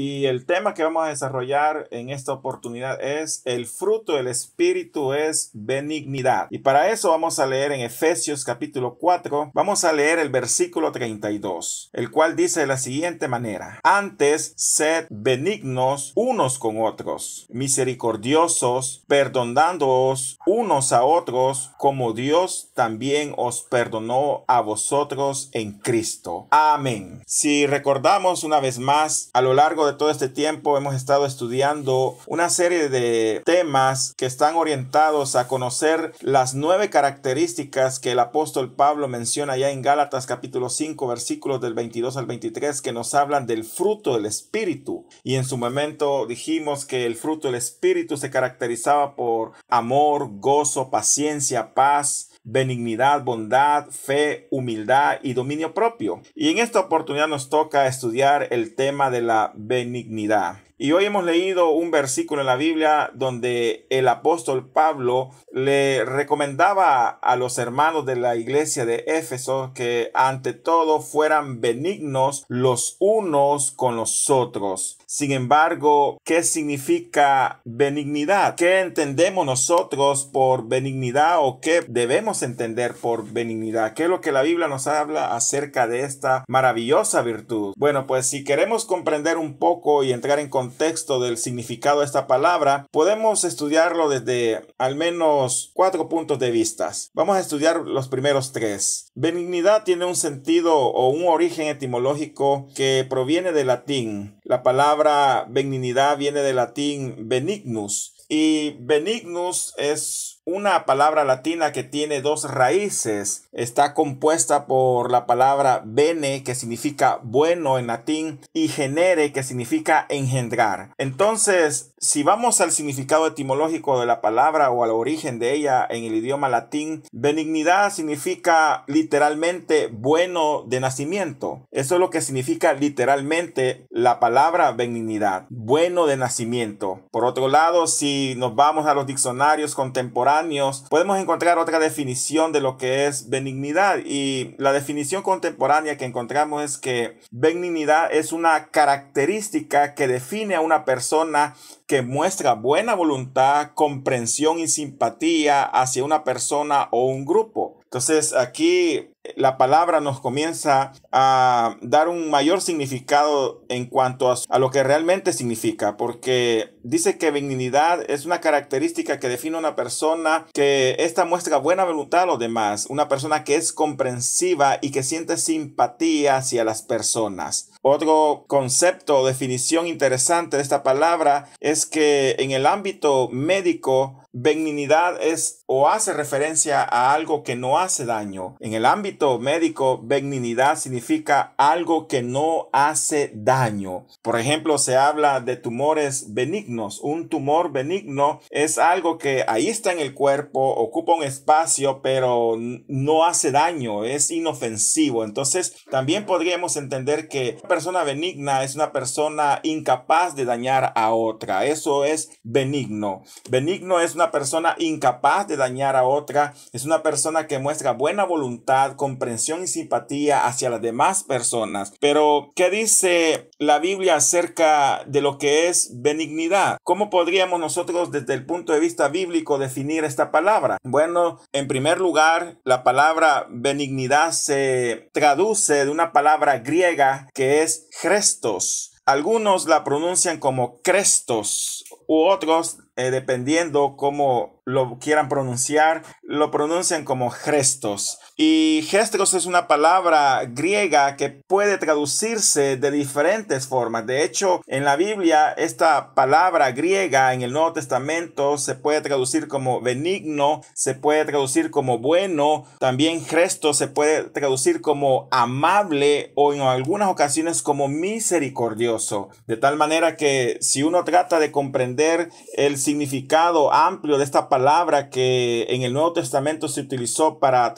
Y el tema que vamos a desarrollar en esta oportunidad es el fruto del Espíritu es benignidad. Y para eso vamos a leer en Efesios capítulo 4, vamos a leer el versículo 32, el cual dice de la siguiente manera: Antes sed benignos unos con otros, misericordiosos, perdonándoos unos a otros, como Dios también os perdonó a vosotros en Cristo. Amén. Si recordamos una vez más, a lo largo de todo este tiempo hemos estado estudiando una serie de temas que están orientados a conocer las 9 características que el apóstol Pablo menciona ya en Gálatas capítulo 5 versículos del 22 al 23, que nos hablan del fruto del Espíritu. Y en su momento dijimos que el fruto del Espíritu se caracterizaba por amor, gozo, paciencia, paz, benignidad, bondad, fe, humildad y dominio propio. Y en esta oportunidad nos toca estudiar el tema de la benignidad. Y hoy hemos leído un versículo en la Biblia donde el apóstol Pablo le recomendaba a los hermanos de la iglesia de Éfeso que ante todo fueran benignos los unos con los otros. Sin embargo, ¿qué significa benignidad? ¿Qué entendemos nosotros por benignidad o qué debemos entender por benignidad? ¿Qué es lo que la Biblia nos habla acerca de esta maravillosa virtud? Bueno, pues si queremos comprender un poco y entrar en contexto del significado de esta palabra, podemos estudiarlo desde al menos 4 puntos de vista. Vamos a estudiar los primeros 3. Benignidad tiene un sentido o un origen etimológico que proviene del latín. La palabra benignidad viene del latín benignus, y benignus es una palabra latina que tiene 2 raíces. Está compuesta por la palabra bene, que significa bueno en latín, y genere, que significa engendrar. Entonces, si vamos al significado etimológico de la palabra o al origen de ella en el idioma latín, benignidad significa literalmente bueno de nacimiento. Eso es lo que significa literalmente la palabra benignidad, bueno de nacimiento. Por otro lado, si nos vamos a los diccionarios contemporáneos, podemos encontrar otra definición de lo que es benignidad, y la definición contemporánea que encontramos es que benignidad es una característica que define a una persona que muestra buena voluntad, comprensión y simpatía hacia una persona o un grupo. Entonces aquí la palabra nos comienza a dar un mayor significado en cuanto a lo que realmente significa, porque dice que benignidad es una característica que define a una persona que ésta muestra buena voluntad a los demás, una persona que es comprensiva y que siente simpatía hacia las personas. Otro concepto o definición interesante de esta palabra es que en el ámbito médico, benignidad es o hace referencia a algo que no hace daño. En el ámbito médico, benignidad significa algo que no hace daño. Por ejemplo, se habla de tumores benignos. Un tumor benigno es algo que ahí está en el cuerpo, ocupa un espacio, pero no hace daño, es inofensivo. Entonces, también podríamos entender que una persona benigna es una persona incapaz de dañar a otra. Eso es benigno. Benigno es una persona incapaz de dañar a otra, es una persona que muestra buena voluntad, comprensión y simpatía hacia las demás personas. Pero, ¿qué dice la Biblia acerca de lo que es benignidad? ¿Cómo podríamos nosotros desde el punto de vista bíblico definir esta palabra? Bueno, en primer lugar, la palabra benignidad se traduce de una palabra griega que es Christos. Algunos la pronuncian como Crestos u otros, dependiendo cómo lo quieran pronunciar, lo pronuncian como gestos. Y gestos es una palabra griega que puede traducirse de diferentes formas. De hecho, en la Biblia, esta palabra griega en el Nuevo Testamento se puede traducir como benigno, se puede traducir como bueno, también gestos se puede traducir como amable o en algunas ocasiones como misericordioso. De tal manera que si uno trata de comprender el significado amplio de esta palabra que en el Nuevo Testamento se utilizó para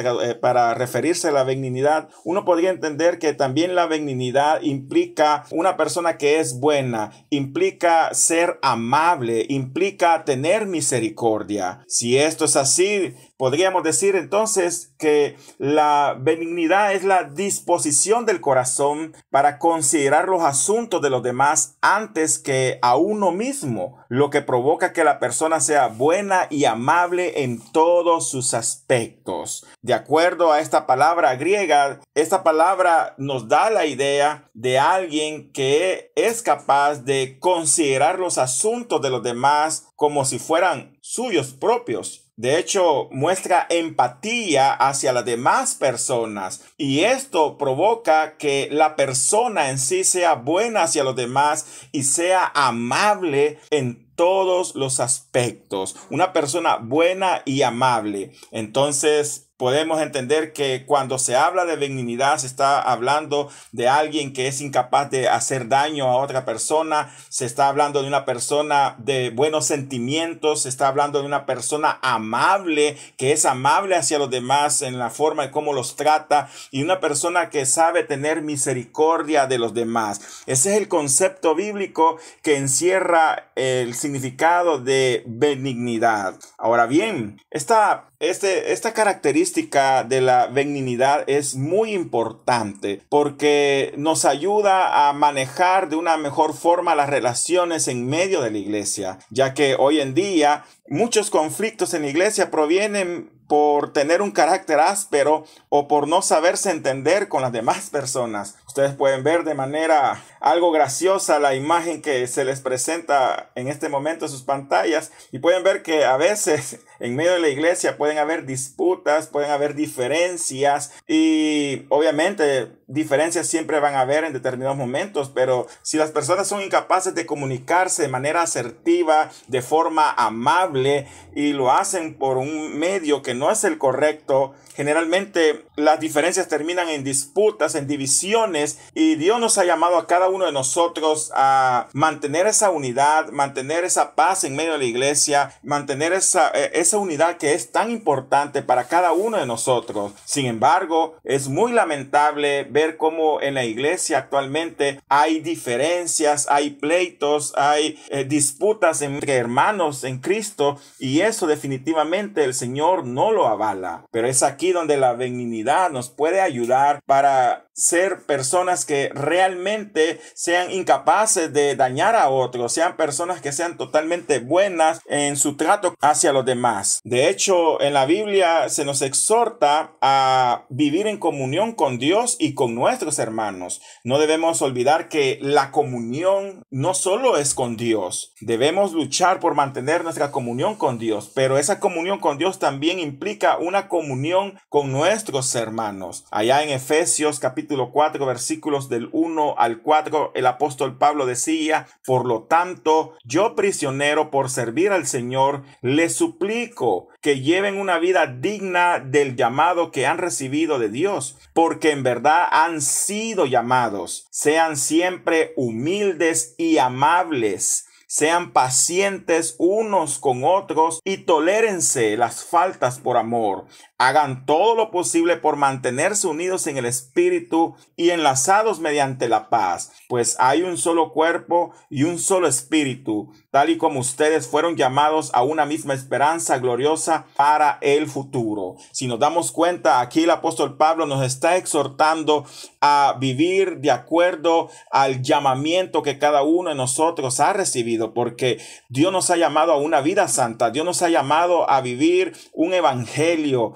referirse a la benignidad, uno podría entender que también la benignidad implica una persona que es buena, implica ser amable, implica tener misericordia. Si esto es así, Podríamos decir entonces que la benignidad es la disposición del corazón para considerar los asuntos de los demás antes que a uno mismo, lo que provoca que la persona sea buena y amable en todos sus aspectos. De acuerdo a esta palabra griega, esta palabra nos da la idea de alguien que es capaz de considerar los asuntos de los demás como si fueran suyos propios. De hecho, muestra empatía hacia las demás personas y esto provoca que la persona en sí sea buena hacia los demás y sea amable en todos los aspectos. Una persona buena y amable. Entonces, podemos entender que cuando se habla de benignidad se está hablando de alguien que es incapaz de hacer daño a otra persona, se está hablando de una persona de buenos sentimientos, se está hablando de una persona amable, que es amable hacia los demás en la forma de cómo los trata y una persona que sabe tener misericordia de los demás. Ese es el concepto bíblico que encierra el significado de benignidad. Ahora bien, esta característica de la benignidad es muy importante porque nos ayuda a manejar de una mejor forma las relaciones en medio de la iglesia, ya que hoy en día muchos conflictos en la iglesia provienen por tener un carácter áspero o por no saberse entender con las demás personas. Ustedes pueden ver de manera algo graciosa la imagen que se les presenta en este momento en sus pantallas y pueden ver que a veces en medio de la iglesia pueden haber disputas, pueden haber diferencias y obviamente diferencias siempre van a haber en determinados momentos, pero si las personas son incapaces de comunicarse de manera asertiva, de forma amable y lo hacen por un medio que no es el correcto, generalmente las diferencias terminan en disputas, en divisiones y Dios nos ha llamado a cada uno de nosotros a mantener esa unidad, mantener esa paz en medio de la iglesia, mantener esa unidad que es tan importante para cada uno de nosotros. Sin embargo, es muy lamentable ver cómo en la iglesia actualmente hay diferencias, hay pleitos, hay disputas entre hermanos en Cristo y eso definitivamente el Señor no lo avala. Pero es aquí donde la benignidad nos puede ayudar para ser personas que realmente sean incapaces de dañar a otros, sean personas que sean totalmente buenas en su trato hacia los demás. De hecho, en la Biblia se nos exhorta a vivir en comunión con Dios y con nuestros hermanos. No debemos olvidar que la comunión no solo es con Dios. Debemos luchar por mantener nuestra comunión con Dios, pero esa comunión con Dios también implica una comunión con nuestros hermanos. Allá en Efesios capítulo 4 versículos del 1 al 4 el apóstol Pablo decía: por lo tanto, yo prisionero por servir al Señor, les suplico que lleven una vida digna del llamado que han recibido de Dios, porque en verdad han sido llamados. Sean siempre humildes y amables. Sean pacientes unos con otros y tolérense las faltas por amor. Hagan todo lo posible por mantenerse unidos en el espíritu y enlazados mediante la paz, pues hay un solo cuerpo y un solo espíritu, tal y como ustedes fueron llamados a una misma esperanza gloriosa para el futuro. Si nos damos cuenta, aquí el apóstol Pablo nos está exhortando a vivir de acuerdo al llamamiento que cada uno de nosotros ha recibido, porque Dios nos ha llamado a una vida santa, Dios nos ha llamado a vivir un evangelio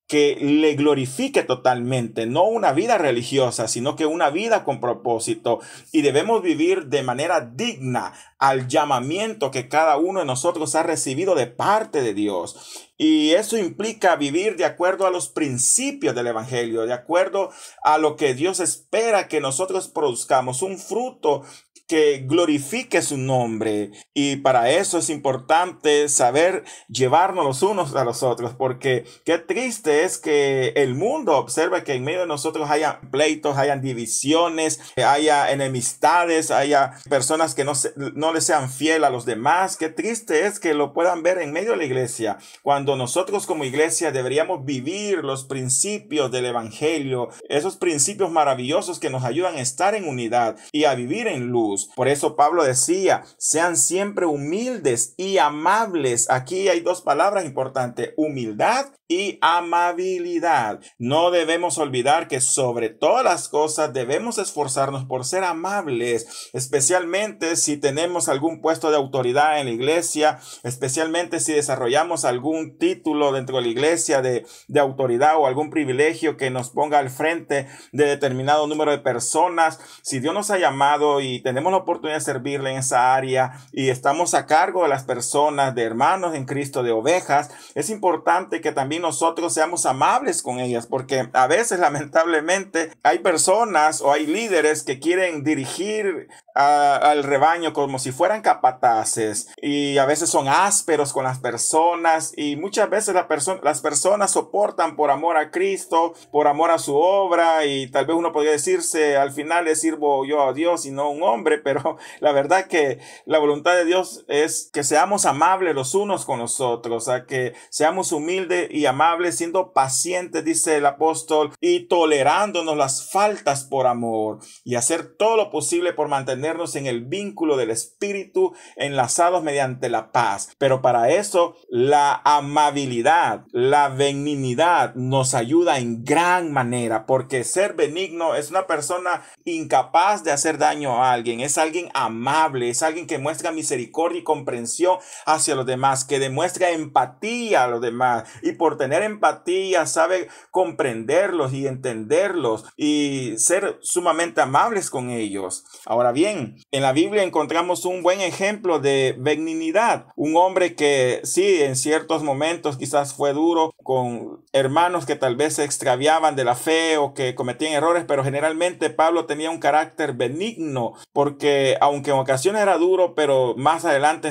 que le glorifique totalmente, no una vida religiosa, sino que una vida con propósito, y debemos vivir de manera digna al llamamiento que cada uno de nosotros ha recibido de parte de Dios. Y eso implica vivir de acuerdo a los principios del evangelio, de acuerdo a lo que Dios espera que nosotros produzcamos, un fruto que glorifique su nombre. Y para eso es importante saber llevarnos los unos a los otros, porque qué triste es que el mundo observe que en medio de nosotros haya pleitos, hayan divisiones, haya enemistades, haya personas que no le sean fiel a los demás. Qué triste es que lo puedan ver en medio de la iglesia, cuando nosotros como iglesia deberíamos vivir los principios del evangelio, esos principios maravillosos que nos ayudan a estar en unidad y a vivir en luz. Jesús. Por eso Pablo decía, sean siempre humildes y amables. Aquí hay dos palabras importantes, humildad y amabilidad. No debemos olvidar que sobre todas las cosas debemos esforzarnos por ser amables, especialmente si tenemos algún puesto de autoridad en la iglesia, especialmente si desarrollamos algún título dentro de la iglesia de autoridad o algún privilegio que nos ponga al frente de determinado número de personas. Si Dios nos ha llamado y tenemos la oportunidad de servirle en esa área y estamos a cargo de las personas, de hermanos en Cristo, de ovejas, es importante que también nosotros seamos amables con ellas, porque a veces lamentablemente hay personas o hay líderes que quieren dirigir al rebaño como si fueran capataces y a veces son ásperos con las personas y muchas veces las personas soportan por amor a Cristo, por amor a su obra, y tal vez uno podría decirse al final le sirvo yo a Dios y no a un hombre, pero la verdad que la voluntad de Dios es que seamos amables los unos con los otros, a que seamos humildes y amables, siendo pacientes, dice el apóstol, y tolerándonos las faltas por amor, y hacer todo lo posible por mantenernos en el vínculo del Espíritu, enlazados mediante la paz. Pero para eso la amabilidad, la benignidad nos ayuda en gran manera, porque ser benigno es una persona incapaz de hacer daño a alguien, es alguien amable, es alguien que muestra misericordia y comprensión hacia los demás, que demuestra empatía a los demás, y por tener empatía sabe comprenderlos y entenderlos y ser sumamente amables con ellos. Ahora bien, en la Biblia encontramos un buen ejemplo de benignidad, un hombre que sí, en ciertos momentos quizás fue duro con hermanos que tal vez se extraviaban de la fe o que cometían errores, pero generalmente Pablo tenía un carácter benigno, porque aunque en ocasiones era duro, pero más adelante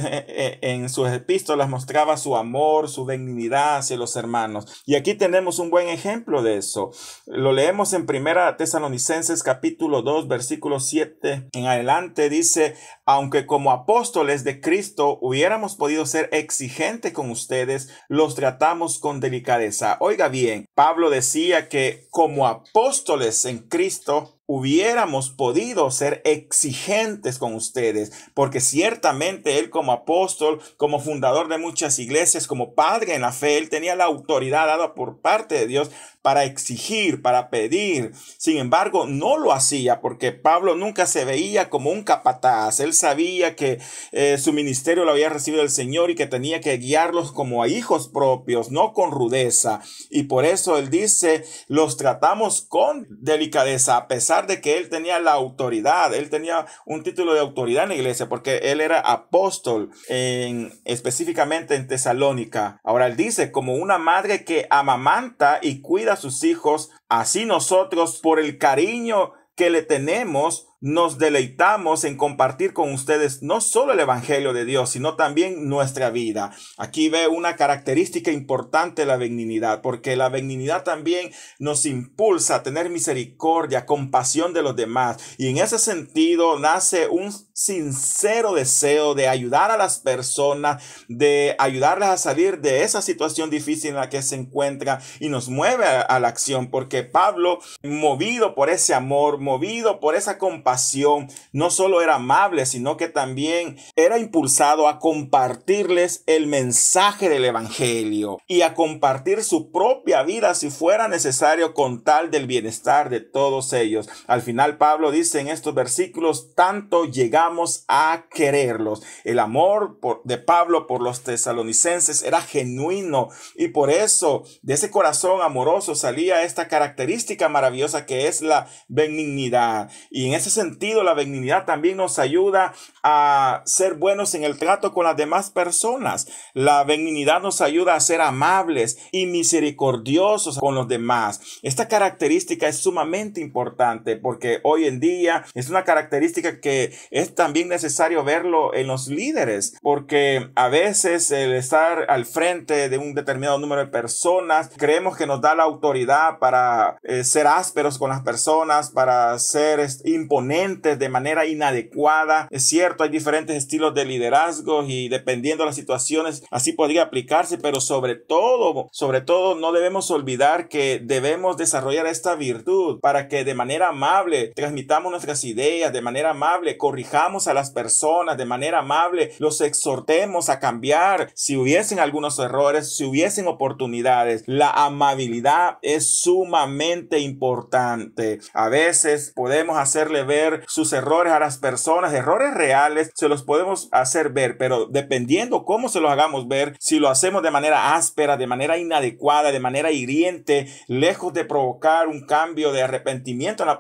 en sus epístolas mostraba su amor, su benignidad hacia los hermanos. Y aquí tenemos un buen ejemplo de eso. Lo leemos en 1 Tesalonicenses capítulo 2 versículo 7 en adelante. Dice, aunque como apóstoles de Cristo hubiéramos podido ser exigentes con ustedes, los tratamos con delicadeza. Oiga bien, Pablo decía que como apóstoles en Cristo hubiéramos podido ser exigentes con ustedes, porque ciertamente él como apóstol, como fundador de muchas iglesias, como padre en la fe, él tenía la autoridad dada por parte de Dios para exigir, para pedir. Sin embargo, no lo hacía porque Pablo nunca se veía como un capataz. Él sabía que su ministerio lo había recibido del Señor y que tenía que guiarlos como a hijos propios, no con rudeza. Y por eso él dice, los tratamos con delicadeza, a pesar de que él tenía la autoridad. Él tenía un título de autoridad en la iglesia porque él era apóstol específicamente en Tesalónica. Ahora él dice, como una madre que amamanta y cuida a sus hijos, así nosotros, por el cariño que le tenemos, nos deleitamos en compartir con ustedes no solo el evangelio de Dios, sino también nuestra vida. Aquí ve una característica importante de la benignidad, porque la benignidad también nos impulsa a tener misericordia, compasión de los demás, y en ese sentido nace un sincero deseo de ayudar a las personas, de ayudarles a salir de esa situación difícil en la que se encuentran, y nos mueve a la acción, porque Pablo, movido por ese amor, movido por esa compasión, no solo era amable, sino que también era impulsado a compartirles el mensaje del evangelio y a compartir su propia vida si fuera necesario, con tal del bienestar de todos ellos. Al final Pablo dice en estos versículos, tanto llegamos a quererlos. El amor de Pablo por los tesalonicenses era genuino, y por eso de ese corazón amoroso salía esta característica maravillosa que es la benignidad. Y en ese sentido, la benignidad también nos ayuda a ser buenos en el trato con las demás personas. La benignidad nos ayuda a ser amables y misericordiosos con los demás. Esta característica es sumamente importante porque hoy en día es una característica que es también necesario verlo en los líderes, porque a veces el estar al frente de un determinado número de personas, creemos que nos da la autoridad para ser ásperos con las personas, para ser imponentes imponentes de manera inadecuada. Es cierto, hay diferentes estilos de liderazgo y dependiendo de las situaciones así podría aplicarse, pero sobre todo no debemos olvidar que debemos desarrollar esta virtud para que de manera amable transmitamos nuestras ideas, de manera amable corrijamos a las personas, de manera amable los exhortemos a cambiar si hubiesen algunos errores, si hubiesen oportunidades. La amabilidad es sumamente importante. A veces podemos hacerle ver sus errores a las personas, errores reales, se los podemos hacer ver, pero dependiendo cómo se los hagamos ver, si lo hacemos de manera áspera, de manera inadecuada, de manera hiriente, lejos de provocar un cambio de arrepentimiento en la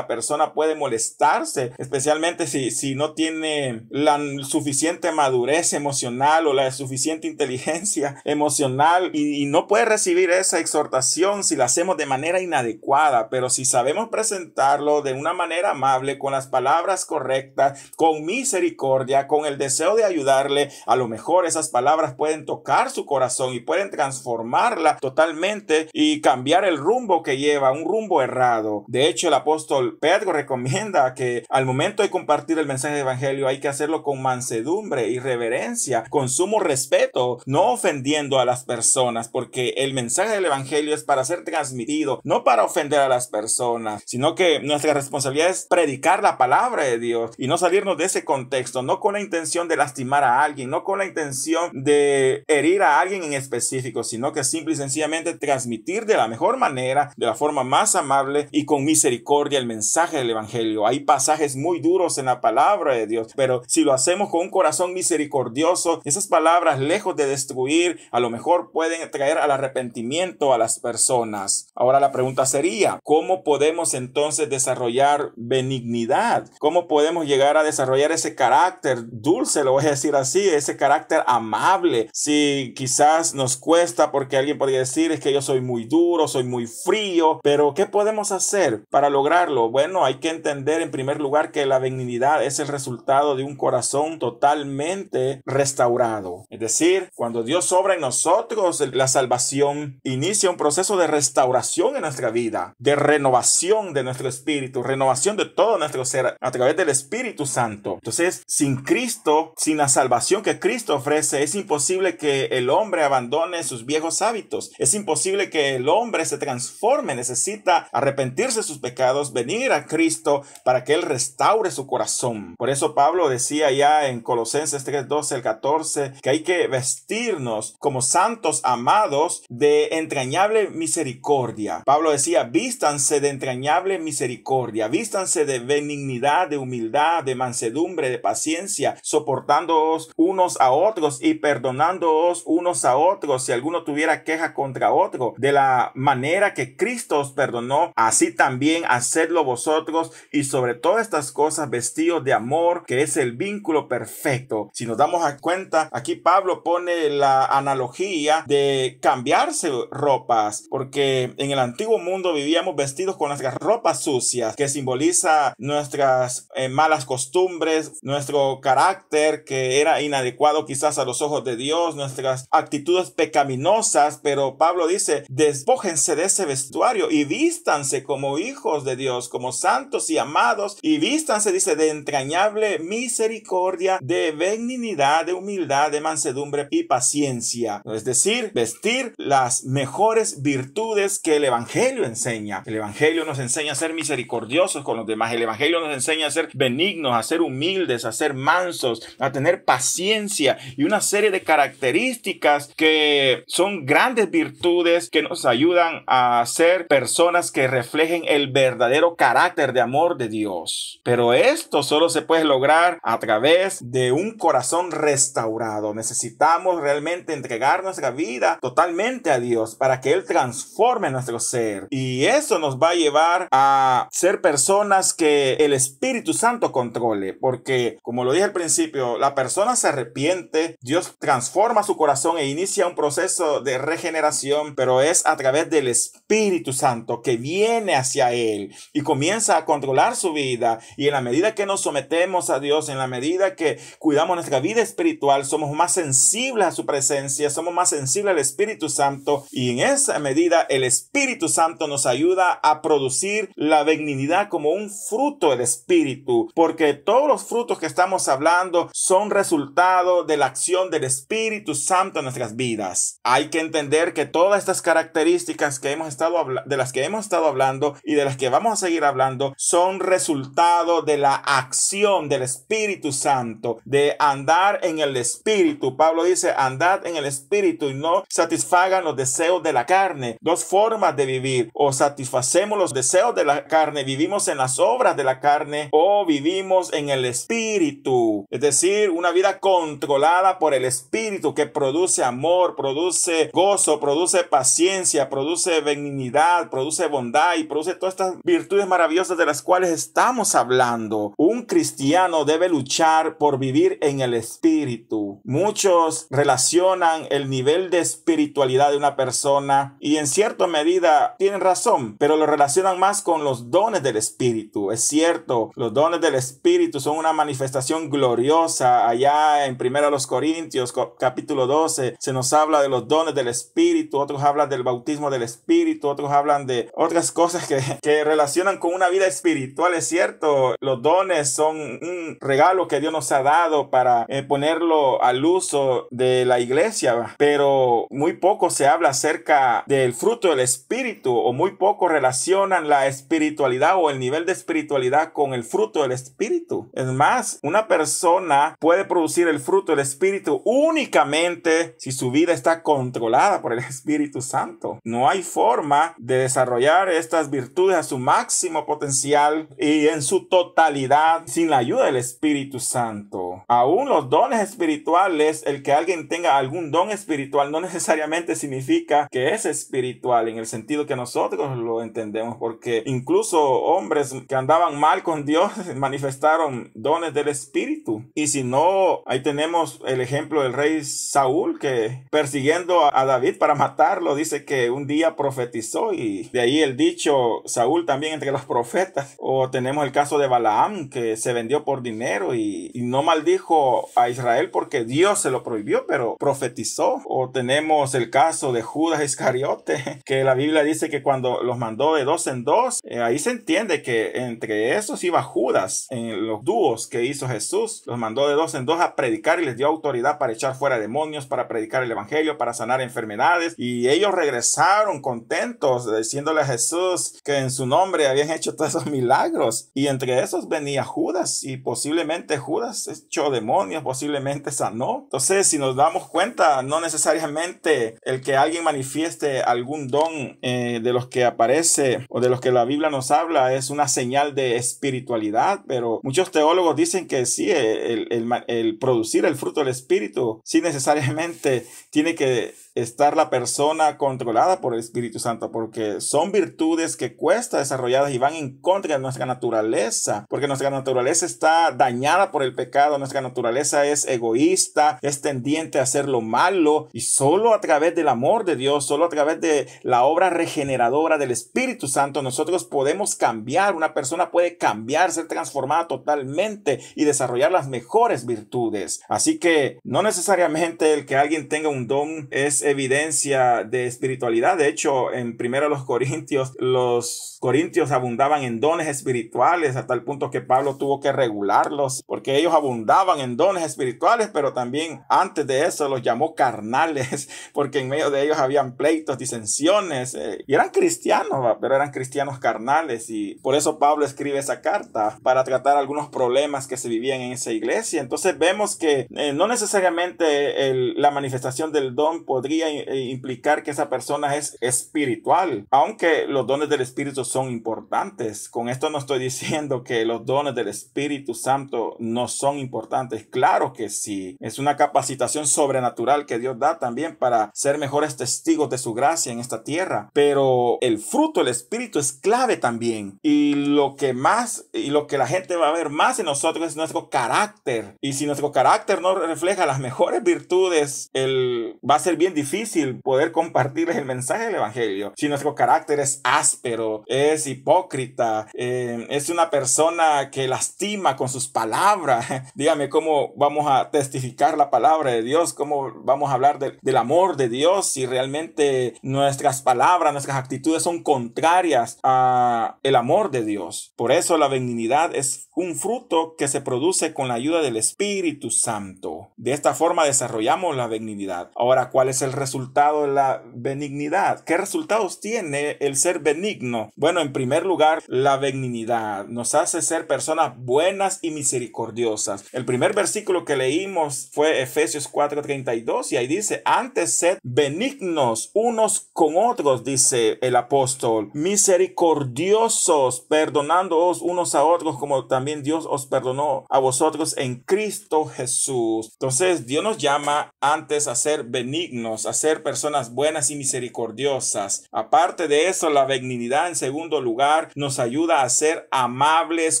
persona puede molestarse, especialmente si no tiene la suficiente madurez emocional o la suficiente inteligencia emocional y no puede recibir esa exhortación si la hacemos de manera inadecuada. Pero si sabemos presentarlo de una manera amable, con las palabras correctas, con misericordia, con el deseo de ayudarle, a lo mejor esas palabras pueden tocar su corazón y pueden transformarla totalmente y cambiar el rumbo que lleva, un rumbo errado. De hecho, el apóstol Pedro recomienda que al momento de compartir el mensaje del evangelio hay que hacerlo con mansedumbre y reverencia, con sumo respeto, no ofendiendo a las personas, porque el mensaje del evangelio es para ser transmitido, no para ofender a las personas, sino que nuestra responsabilidad es predicar la palabra de Dios y no salirnos de ese contexto, no con la intención de lastimar a alguien, no con la intención de herir a alguien en específico, sino que simple y sencillamente transmitir de la mejor manera, de la forma más amable y con misericordia el mensaje del evangelio. Hay pasajes muy duros en la palabra de Dios, pero si lo hacemos con un corazón misericordioso, esas palabras, lejos de destruir, a lo mejor pueden traer al arrepentimiento a las personas. Ahora la pregunta sería, ¿cómo podemos entonces desarrollar benignidad? ¿Cómo podemos llegar a desarrollar ese carácter dulce, lo voy a decir así, ese carácter amable? Si quizás nos cuesta, porque alguien podría decir, es que yo soy muy duro, soy muy frío, pero ¿qué podemos hacer para lograrlo? Bueno, hay que entender en primer lugar que la benignidad es el resultado de un corazón totalmente restaurado. Es decir, cuando Dios obra en nosotros, la salvación inicia un proceso de restauración en nuestra vida, de renovación de nuestro espíritu, renovación de todo nuestro ser a través del Espíritu Santo. Entonces, sin Cristo, sin la salvación que Cristo ofrece, es imposible que el hombre abandone sus viejos hábitos. Es imposible que el hombre se transforme. Necesita arrepentirse de sus pecados, venir a Cristo para que Él restaure su corazón. Por eso Pablo decía ya en Colosenses 3:12 al 14 que hay que vestirnos como santos amados de entrañable misericordia. Pablo decía, vístanse de entrañable misericordia, vístanse de benignidad, de humildad, de mansedumbre, de paciencia, soportándoos unos a otros y perdonándoos unos a otros si alguno tuviera queja contra otro. De la manera que Cristo os perdonó, así también hacedlo vosotros, y sobre todas estas cosas vestidos de amor, que es el vínculo perfecto. Si nos damos cuenta, aquí Pablo pone la analogía de cambiarse ropas, porque en el antiguo mundo vivíamos vestidos con nuestras ropas sucias, que simboliza nuestras malas costumbres, nuestro carácter que era inadecuado quizás a los ojos de Dios, nuestras actitudes pecaminosas. Pero Pablo dice, despójense de ese vestuario y vístanse como hijos de Dios, como santos y amados, y vístanse, dice, de entrañable misericordia, de benignidad, de humildad, de mansedumbre y paciencia. Es decir, vestir las mejores virtudes que el evangelio enseña. El evangelio nos enseña a ser misericordiosos con los demás. El evangelio nos enseña a ser benignos, a ser humildes, a ser mansos, a tener paciencia y una serie de características que son grandes virtudes que nos ayudan a ser personas que reflejen el verdadero carácter de amor de Dios. Pero esto solo se puede lograr a través de un corazón restaurado. Necesitamos realmente entregar nuestra vida totalmente a Dios para que Él transforme nuestro ser. Y eso nos va a llevar a ser personas que el Espíritu Santo controle. Porque, como lo dije al principio, la persona se arrepiente, Dios transforma su corazón e inicia un proceso de regeneración, pero es a través del Espíritu Santo que viene hacia Él y comienza a controlar su vida. Y en la medida que nos sometemos a Dios, en la medida que cuidamos nuestra vida espiritual, somos más sensibles a su presencia, somos más sensibles al Espíritu Santo, y en esa medida el Espíritu Santo nos ayuda a producir la benignidad como un fruto del Espíritu, porque todos los frutos que estamos hablando son resultado de la acción del Espíritu Santo en nuestras vidas. Hay que entender que todas estas características de las que hemos estado hablando y de las que vamos a seguir hablando son resultado de la acción del Espíritu Santo, de andar en el Espíritu. Pablo dice, andad en el Espíritu y no satisfagan los deseos de la carne. Dos formas de vivir: o satisfacemos los deseos de la carne, vivimos en las obras de la carne, o vivimos en el Espíritu. Es decir, una vida controlada por el Espíritu, que produce amor, produce gozo, produce paciencia, produce benignidad, produce bondad y produce todas estas virtudes maravillosas de las cuales estamos hablando. Un cristiano debe luchar por vivir en el Espíritu. Muchos relacionan el nivel de espiritualidad de una persona, y en cierta medida tienen razón, pero lo relacionan más con los dones del Espíritu. Es cierto, los dones del Espíritu son una manifestación gloriosa. Allá en 1 Corintios capítulo 12 se nos habla de los dones del Espíritu, otros hablan del bautismo del Espíritu, otros hablan de otras cosas que relacionan con una vida espiritual. Es cierto, los dones son un regalo que Dios nos ha dado para ponerlo al uso de la iglesia, pero muy poco se habla acerca del fruto del Espíritu, o muy poco relacionan la espiritualidad o el nivel de espiritualidad con el fruto del Espíritu. Es más, una persona puede producir el fruto del Espíritu únicamente si su vida está controlada por el Espíritu Santo. No hay forma de desarrollar estas virtudes a su máximo potencial y en su totalidad sin la ayuda del Espíritu Santo. Aún los dones espirituales, el que alguien tenga algún don espiritual no necesariamente significa que es espiritual en el sentido que nosotros lo entendemos, porque incluso hombres que andaban mal con Dios manifestaron dones del Espíritu. Y si no, ahí tenemos el ejemplo del rey Saúl, que persiguiendo a David para matarlo, dice que un día profetizó, y de ahí el dicho Saúl también entre los profetas. O tenemos el caso de Balaam, que se vendió por dinero y no maldijo a Israel porque Dios se lo prohibió, pero profetizó. O tenemos el caso de Judas Iscariote, que la Biblia dice que cuando los mandó de dos en dos, ahí se entiende que entre esos iba Judas. En los dúos que hizo Jesús, los mandó de dos en dos a predicar y les dio autoridad para echar fuera demonios, para predicar el evangelio, para sanar enfermedades, y ellos regresaron contentos diciéndole a Jesús que en su nombre habían hecho todos esos milagros. Y entre esos venía Judas, y posiblemente Judas echó demonios, posiblemente sanó. Entonces, si nos damos cuenta, no necesariamente el que alguien manifieste algún don de los que aparece o de los que la Biblia nos habla es una señal de espiritualidad, pero muchos teólogos dicen que sí, el producir el fruto del Espíritu sí necesariamente tiene que estar la persona controlada por el Espíritu Santo, porque son virtudes que cuesta desarrolladas y van en contra de nuestra naturaleza, porque nuestra naturaleza está dañada por el pecado. Nuestra naturaleza es egoísta, es tendiente a hacer lo malo, y solo a través del amor de Dios, solo a través de la obra regeneradora del Espíritu Santo, nosotros podemos cambiar. Una persona puede cambiar, ser transformada totalmente y desarrollar las mejores virtudes. Así que no necesariamente el que alguien tenga un don es evidencia de espiritualidad. De hecho, en 1 Corintios, los corintios abundaban en dones espirituales a tal punto que Pablo tuvo que regularlos, porque ellos abundaban en dones espirituales, pero también antes de eso los llamó carnales, porque en medio de ellos habían pleitos, disensiones, y eran cristianos, pero eran cristianos carnales, y por eso Pablo escribe esa carta para tratar algunos problemas que se vivían en esa iglesia. Entonces vemos que no necesariamente la manifestación del don podría implicar que esa persona es espiritual, aunque los dones del Espíritu son importantes. Con esto no estoy diciendo que los dones del Espíritu Santo no son importantes. Claro que sí, es una capacitación sobrenatural que Dios da también para ser mejores testigos de su gracia en esta tierra, pero el fruto del Espíritu es clave también, y lo que la gente va a ver más en nosotros es nuestro carácter, y si nuestro carácter no refleja las mejores virtudes, va a ser bien difícil poder compartirles el mensaje del evangelio. Si nuestro carácter es áspero, es hipócrita, es una persona que lastima con sus palabras, dígame cómo vamos a testificar la palabra de Dios, cómo vamos a hablar del amor de Dios si realmente nuestras palabras, nuestras actitudes son contrarias a el amor de Dios. Por eso la benignidad es un fruto que se produce con la ayuda del Espíritu Santo. De esta forma desarrollamos la benignidad. Ahora, ¿cuál es el resultado de la benignidad? ¿Qué resultados tiene el ser benigno? Bueno, en primer lugar, la benignidad nos hace ser personas buenas y misericordiosas. El primer versículo que leímos fue Efesios 4:32 y ahí dice: antes sed benignos unos con otros, dice el apóstol, misericordiosos, perdonándoos unos a otros como también Dios os perdonó a vosotros en Cristo Jesús. Entonces Dios nos llama antes a ser benignos, a ser personas buenas y misericordiosas. Aparte de eso, la benignidad en segundo lugar nos ayuda a ser amables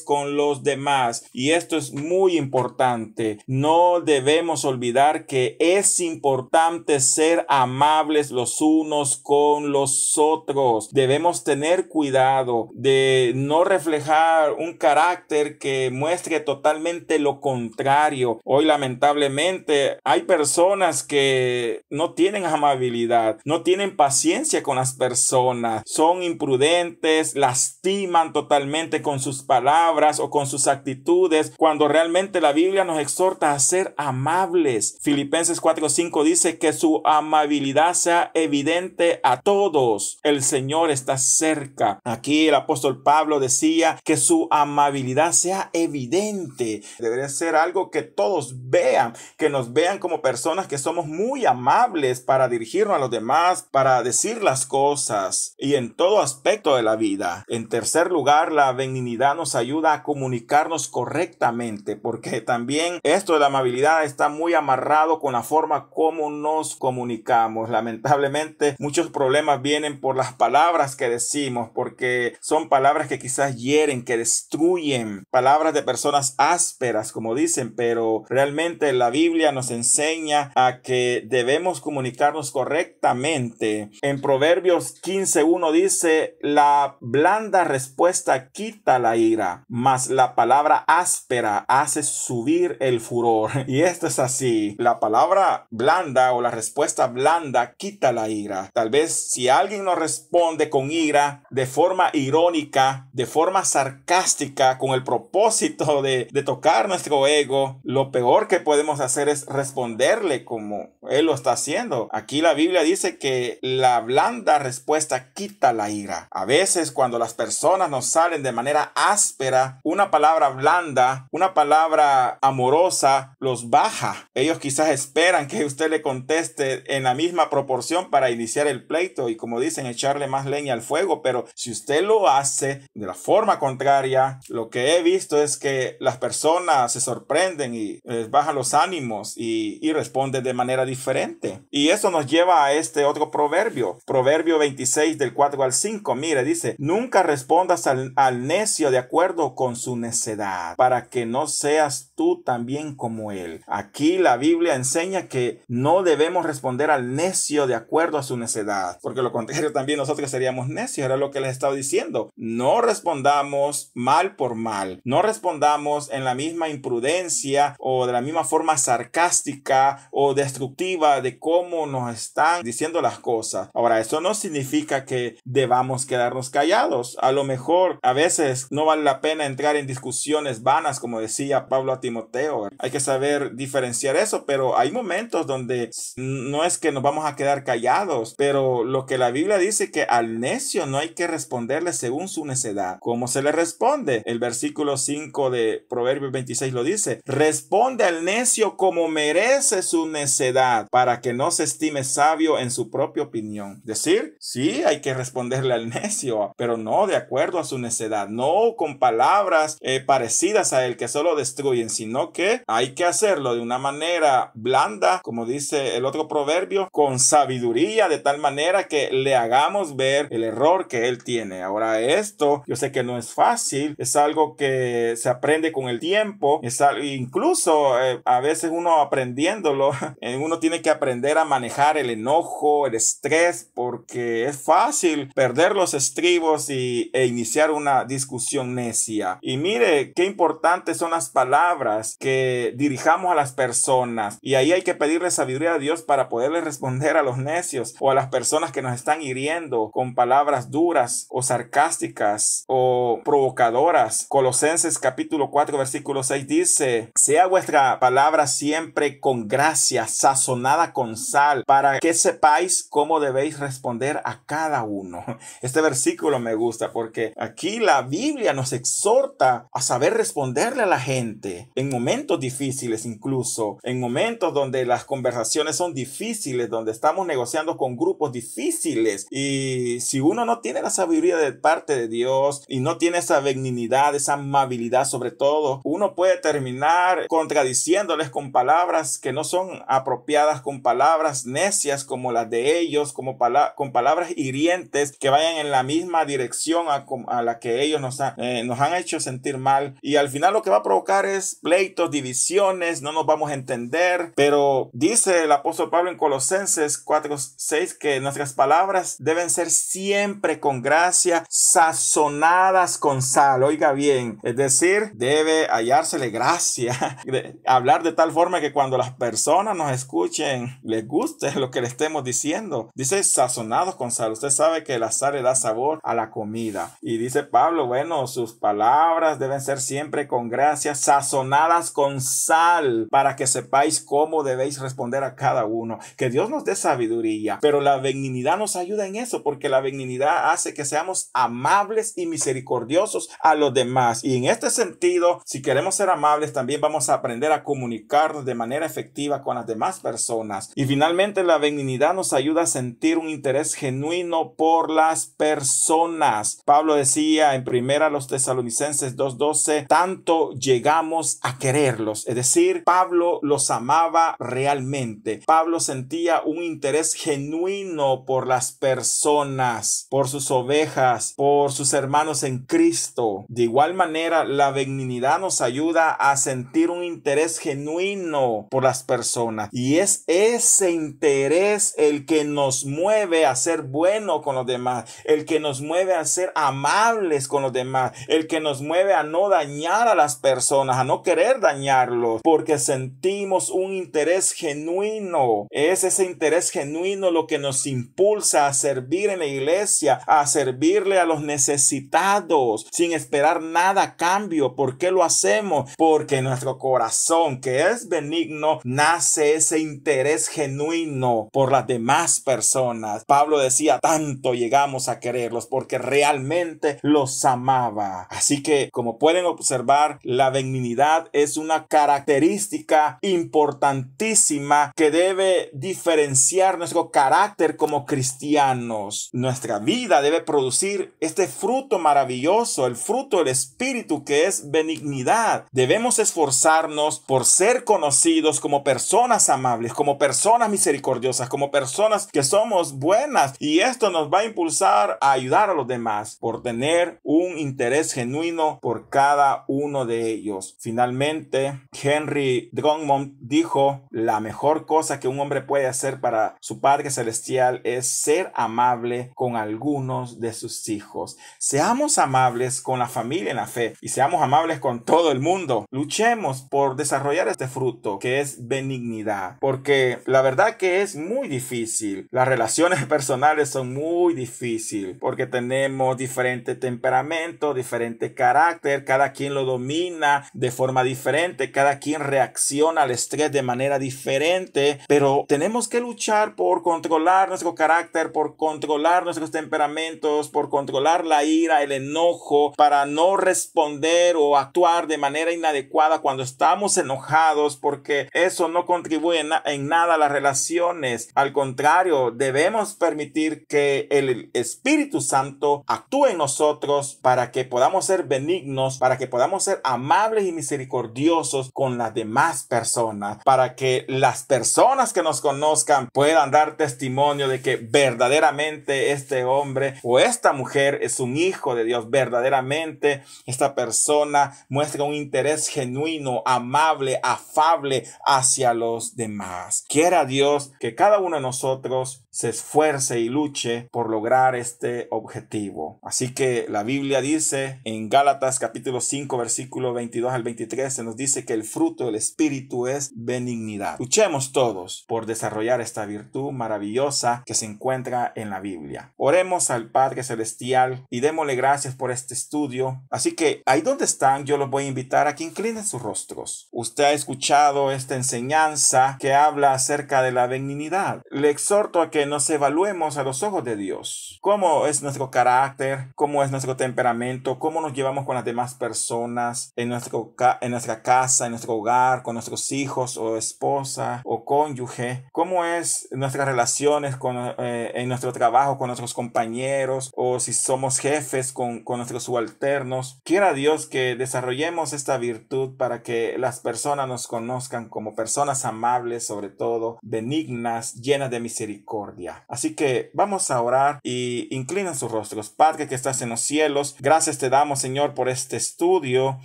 con los demás, y esto es muy importante. No debemos olvidar que es importante ser amables los unos con los otros. Debemos tener cuidado de no reflejar un carácter que muestre totalmente lo contrario. Hoy lamentablemente hay personas que no tienen amabilidad, no tienen paciencia con las personas, son imprudentes, lastiman totalmente con sus palabras o con sus actitudes, cuando realmente la Biblia nos exhorta a ser amables. Filipenses 4:5 dice que su amabilidad sea evidente a todos. El Señor está cerca. Aquí el apóstol Pablo decía que su amabilidad sea evidente. Debería ser algo que todos vean, que nos vean como personas que somos muy amables para dirigirnos a los demás, para decir las cosas y en todo aspecto de la vida. En tercer lugar, la benignidad nos ayuda a comunicarnos correctamente, porque también esto de la amabilidad está muy amarrado con la forma como nos comunicamos. Lamentablemente, muchos problemas vienen por las palabras que decimos, porque son palabras que quizás hieren, que destruyen, palabras de personas ásperas, como dicen, pero realmente la Biblia nos enseña a que debemos comunicarnos correctamente. En Proverbios 15:1 dice: la blanda respuesta quita la ira, mas la palabra áspera hace subir el furor. Y esto es así. La palabra blanda o la respuesta blanda quita la ira. Tal vez si alguien nos responde con ira, de forma irónica, de forma sarcástica, con el propósito de tocar nuestro ego, lo peor que podemos hacer es responderle como él lo está haciendo. Aquí la Biblia dice que la blanda respuesta quita la ira. A veces cuando las personas nos salen de manera áspera, una palabra blanda, una palabra amorosa, los baja. Ellos quizás esperan que usted le conteste en la misma proporción para iniciar el pleito y, como dicen, echarle más leña al fuego, pero si usted lo hace de la forma contraria, lo que he visto es que las personas se sorprenden y les bajan los ánimos y responden de manera diferente. Y eso nos lleva a este otro proverbio, Proverbio 26 del 4 al 5. Mire, dice: nunca respondas al necio de acuerdo con su necedad, para que no seas tú también como él. Aquí la Biblia enseña que no debemos responder al necio de acuerdo a su necedad, porque lo contrario también nosotros seríamos necios. Era lo que les estaba diciendo. No respondamos mal por mal, no respondamos en la misma imprudencia o de la misma forma sarcástica o destructiva de cómo nos están diciendo las cosas. Ahora, eso no significa que debamos quedarnos callados. A lo mejor a veces no vale la pena entrar en discusiones vanas, como decía Pablo a Timoteo. Hay que saber diferenciar eso, pero hay momentos donde no es que nos vamos a quedar callados, pero lo que la Biblia dice, que al necio no hay que responderle según su necedad. ¿Cómo se le responde? El versículo 5 de Proverbios 26 lo dice: responde al necio como merece su necedad, para que no se estime sabio en su propia opinión. Decir, sí, hay que responderle al necio, pero no de acuerdo a su necedad, no con palabras parecidas a él que solo destruyen, sino que hay que hacerlo de una manera blanda, como dice el otro proverbio, con sabiduría, de tal manera que le hagamos ver el error que él tiene. Ahora, esto yo sé que no es fácil, es algo que se aprende con el tiempo, es algo, incluso a veces uno aprendiéndolo, uno tiene que aprender a manejar el enojo, el estrés, porque es fácil perder los estribos e iniciar una discusión necia. Y mire qué importantes son las palabras que dirijamos a las personas. Y ahí hay que pedirle sabiduría a Dios para poderle responder a los necios o a las personas que nos están hiriendo con palabras duras o sarcásticas o provocadoras. Colosenses capítulo 4 versículo 6 dice: sea vuestra palabra siempre con gracia, sazonada con sal, para que sepáis cómo debéis responder a cada uno. Este versículo me gusta porque aquí la Biblia nos exhorta a saber responderle a la gente en momentos difíciles, incluso en momentos donde las conversaciones son difíciles, donde estamos negociando con grupos difíciles. Y si uno no tiene la sabiduría de parte de Dios y no tiene esa benignidad, esa amabilidad sobre todo, uno puede terminar contradiciéndoles con palabras que no son apropiadas, con palabras necias como las de ellos, con palabras hirientes que vayan en la misma dirección a la que ellos nos han hecho sentir mal. Y al final lo que va a provocar es pleitos, divisiones, no nos vamos a entender. Pero dice el apóstol Pablo en Colosenses 4:6 que nuestras palabras deben ser siempre con gracia, sazonadas con sal. Oiga bien, es decir, debe hallársele gracia, hablar de tal forma que cuando las personas nos escuchen les guste lo que le estemos diciendo. Dice sazonados con sal. Usted sabe que la sal le da sabor a la comida. Y dice Pablo, bueno, sus palabras deben ser siempre con gracia, sazonadas con sal, para que sepáis cómo debéis responder a cada uno. Que Dios nos dé sabiduría, pero la benignidad nos ayuda en eso, porque la benignidad hace que seamos amables y misericordiosos a los demás. Y en este sentido, si queremos ser amables, también vamos a aprender a comunicarnos de manera efectiva con las demás personas. Y finalmente, la benignidad nos ayuda a sentir un interés genuino por las personas. Pablo decía en 1 Tesalonicenses 2:12, tanto llegamos a quererlos. Es decir, Pablo los amaba realmente. Pablo sentía un interés genuino por las personas, por sus ovejas, por sus hermanos en Cristo. De igual manera, la benignidad nos ayuda a sentir un interés genuino por las personas. Y es ese interés el que nos mueve a ser bueno con los demás, el que nos mueve a ser amables con los demás, el que nos mueve a no dañar a las personas, a no querer dañarlos, porque sentimos un interés genuino. Es ese interés genuino lo que nos impulsa a servir en la iglesia, a servirle a los necesitados, sin esperar nada a cambio. ¿Por qué lo hacemos? Porque en nuestro corazón, que es benigno, nace ese interés genuino por las demás personas. Pablo decía, tanto llegamos a quererlos porque realmente los amaba. Así que, como pueden observar, la benignidad es una característica importantísima que debe diferenciar nuestro carácter como cristianos. Nuestra vida debe producir este fruto maravilloso, el fruto del Espíritu, que es benignidad. Debemos esforzarnos por ser conocidos como personas amables, como personas misericordiosas, como personas que somos buenas, y esto nos va a impulsar a ayudar a los demás por tener un interés genuino por cada uno de ellos. Finalmente, Henry Drummond dijo: la mejor cosa que un hombre puede hacer para su Padre Celestial es ser amable con algunos de sus hijos. Seamos amables con la familia en la fe y seamos amables con todo el mundo. Luchemos por desarrollar este fruto que es benignidad, porque la verdad que es muy difícil. Las relaciones personales son muy difíciles porque tenemos diferente temperamento, diferente carácter, cada quien lo domina de forma diferente, cada quien reacciona al estrés de manera diferente, pero tenemos que luchar por controlar nuestro carácter, por controlar nuestros temperamentos, por controlar la ira, el enojo, para no responder o actuar de manera inadecuada cuando estamos enojados, porque eso no contribuye en nada a las relaciones. Al contrario, debemos permitir que el Espíritu Santo actúe en nosotros para que podamos ser benignos, para que podamos ser amables y misericordiosos con las demás personas, para que las personas que nos conozcan puedan dar testimonio de que verdaderamente este hombre o esta mujer es un hijo de Dios. Verdaderamente esta persona muestra un interés genuino, amable, afable hacia los demás. paz. Quiera Dios que cada uno de nosotros se esfuerce y luche por lograr este objetivo. Así que la Biblia dice en Gálatas capítulo 5 versículo 22 al 23, se nos dice que el fruto del Espíritu es benignidad. Luchemos todos por desarrollar esta virtud maravillosa que se encuentra en la Biblia. Oremos al Padre Celestial y démosle gracias por este estudio. Así que ahí donde están, yo los voy a invitar a que inclinen sus rostros. Usted ha escuchado esta enseñanza que habla acerca de la benignidad. Le exhorto a que nos evaluemos a los ojos de Dios. ¿Cómo es nuestro carácter? ¿Cómo es nuestro temperamento? ¿Cómo nos llevamos con las demás personas en nuestra casa, en nuestro hogar, con nuestros hijos o esposa o cónyuge? ¿Cómo es nuestras relaciones en nuestro trabajo con nuestros compañeros, o si somos jefes con nuestros subalternos? Quiera Dios que desarrollemos esta virtud para que las personas nos conozcan como personas amables, sobre todo benignas, llenas de misericordia. Así que vamos a orar y inclina sus rostros. Padre que estás en los cielos, gracias te damos, Señor, por este estudio,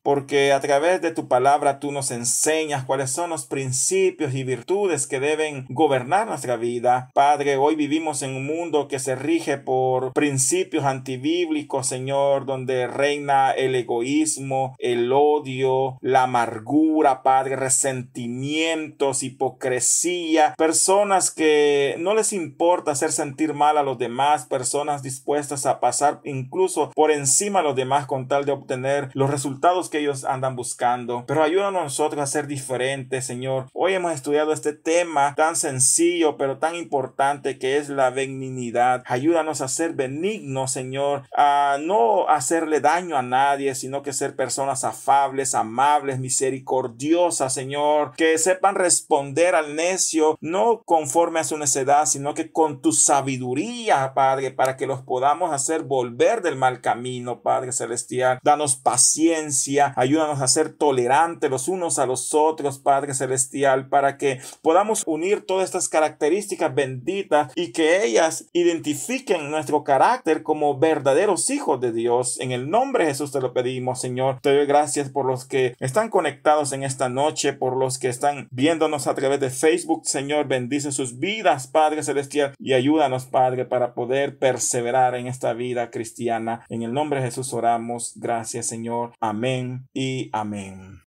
porque a través de tu palabra tú nos enseñas cuáles son los principios y virtudes que deben gobernar nuestra vida. Padre, hoy vivimos en un mundo que se rige por principios antibíblicos, Señor, donde reina el egoísmo, el odio, la amargura, Padre, resentimientos, hipocresía, personas que no les importa hacer sentir mal a los demás, personas dispuestas a pasar incluso por encima de los demás con tal de obtener los resultados que ellos andan buscando. Pero ayúdanos a nosotros a ser diferentes, Señor. Hoy hemos estudiado este tema tan sencillo pero tan importante que es la benignidad. Ayúdanos a ser benignos, Señor, a no hacerle daño a nadie, sino que ser personas afables, amables, misericordiosas, Señor, que sepan responder al necio no conforme a su necedad, sino que con tu sabiduría, Padre, para que los podamos hacer volver del mal camino, Padre Celestial. Danos paciencia, ayúdanos a ser tolerantes los unos a los otros, Padre Celestial, para que podamos unir todas estas características benditas y que ellas identifiquen nuestro carácter como verdaderos hijos de Dios. En el nombre de Jesús te lo pedimos, Señor. Te doy gracias por los que están conectados en esta noche, por los que están viéndonos a través de Facebook. Señor, bendice sus vidas, Padre Celestial, y ayúdanos, Padre, para poder perseverar en esta vida cristiana. En el nombre de Jesús oramos. Gracias, Señor. Amén y amén.